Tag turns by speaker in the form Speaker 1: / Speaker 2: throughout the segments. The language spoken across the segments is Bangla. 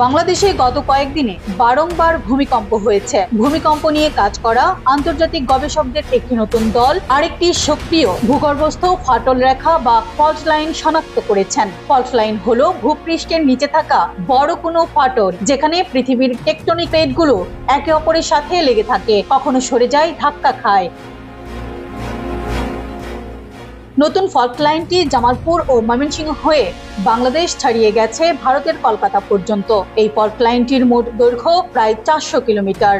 Speaker 1: বাংলাদেশে গত কয়েকদিনে বারংবার ভূমিকম্প হয়েছে। ভূমিকম্প নিয়ে কাজ করা আন্তর্জাতিক গবেষকদের একটি নতুন দল আরেকটি সক্রিয় ভূগর্ভস্থ ফাটল রেখা বা ফল্ট লাইন শনাক্ত করেছেন। ফল্ট লাইন হলো ভূপৃষ্ঠের নিচে থাকা বড় কোনো ফাটল, যেখানে পৃথিবীর টেকটনিক প্লেটগুলো একে অপরের সাথে লেগে থাকে, কখনো সরে যায়, ধাক্কা খায়। নতুন ফল্ট লাইনটি জামালপুর ও ময়মনসিংহ হয়ে বাংলাদেশ ছাড়িয়ে গেছে ভারতের কলকাতা পর্যন্ত। এই ফল্ট লাইনটির মোট দৈর্ঘ্য প্রায় 400 কিলোমিটার।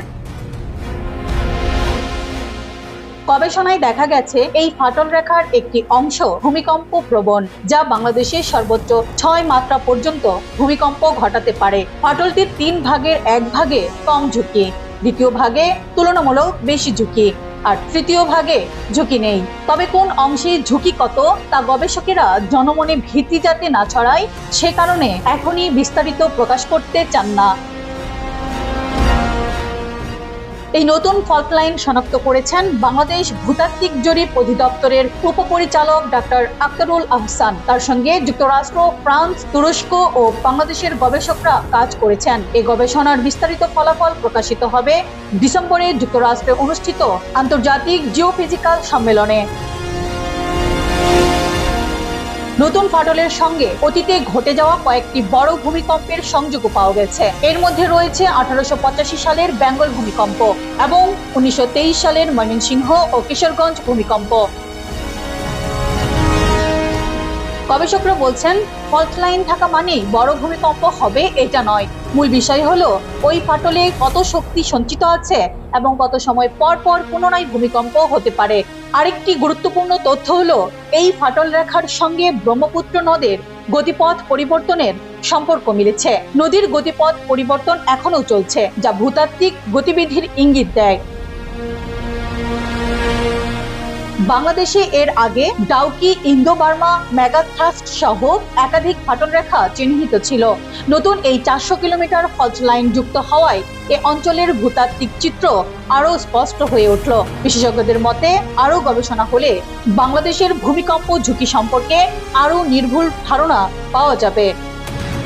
Speaker 1: গবেষণায় দেখা গেছে এই ফাটল রেখার একটি অংশ ভূমিকম্প প্রবণ, যা বাংলাদেশের সর্বোচ্চ 6 মাত্রা পর্যন্ত ভূমিকম্প ঘটাতে পারে। ফাটলটির 3 ভাগের 1 ভাগে কম ঝুঁকি, দ্বিতীয় ভাগে তুলনামূলক বেশি ঝুঁকি, আর তৃতীয় ভাগে ঝুঁকি নেই। তবে কোন অংশে ঝুঁকি কত তা গবেষকেরা জনমনে ভীতি যাতে না ছড়ায় সে কারণে এখনই বিস্তারিত প্রকাশ করতে চান না। এই নতুন ফল্ট লাইন শনাক্ত করেছেন বাংলাদেশ ভূতাত্ত্বিক জরিপ অধিদপ্তরের উপপরিচালক ডাক্তার আক্তারুল আহসান। তার সঙ্গে যুক্তরাষ্ট্র, ফ্রান্স, তুরস্ক ও বাংলাদেশের গবেষকরা কাজ করেছেন। এই গবেষণার বিস্তারিত ফলাফল প্রকাশিত হবে ডিসেম্বরে যুক্তরাষ্ট্রে অনুষ্ঠিত আন্তর্জাতিক জিওফিজিক্যাল সম্মেলনে। নতুন ফাটলের সঙ্গে অতীতে ঘটে যাওয়া কয়েকটি বড় ভূমিকম্পের সংযোগও পাওয়া গেছে। এর মধ্যে রয়েছে 1885 সালের বেঙ্গল ভূমিকম্প এবং 1923 সালের ময়মনসিংহ ও কিশোরগঞ্জ ভূমিকম্প। গবেষকরা বলছেন, ফল্ট লাইন থাকা মানেই বড় ভূমিকম্প হবে এটা নয়। মূল বিষয় হলো ওই ফাটলে কত শক্তি সঞ্চিত আছে এবং কত সময় পর পর পুনরায় ভূমিকম্প হতে পারে। আরেকটি গুরুত্বপূর্ণ তথ্য হলো এই ফাটল রেখার সঙ্গে ব্রহ্মপুত্র নদের গতিপথ পরিবর্তনের সম্পর্ক মিলেছে। নদীর গতিপথ পরিবর্তন এখনো চলছে, যা ভূতাত্ত্বিক গতিবিধির ইঙ্গিত দেয়। বাংলাদেশে এর আগে ডাউকি, ইন্দো বার্মা মেগাথ্রাস্ট সহ একাধিক ফাটল রেখা চিহ্নিত ছিল। নতুন এই 400 কিলোমিটার ফল্ট লাইন যুক্ত হওয়ায় এ অঞ্চলের ভূতাত্ত্বিক চিত্র আরো স্পষ্ট হয়ে উঠল। বিশেষজ্ঞদের মতে, আরো গবেষণা হলে বাংলাদেশের ভূমিকম্প ঝুঁকি সম্পর্কে আরো নির্ভুল ধারণা পাওয়া যাবে।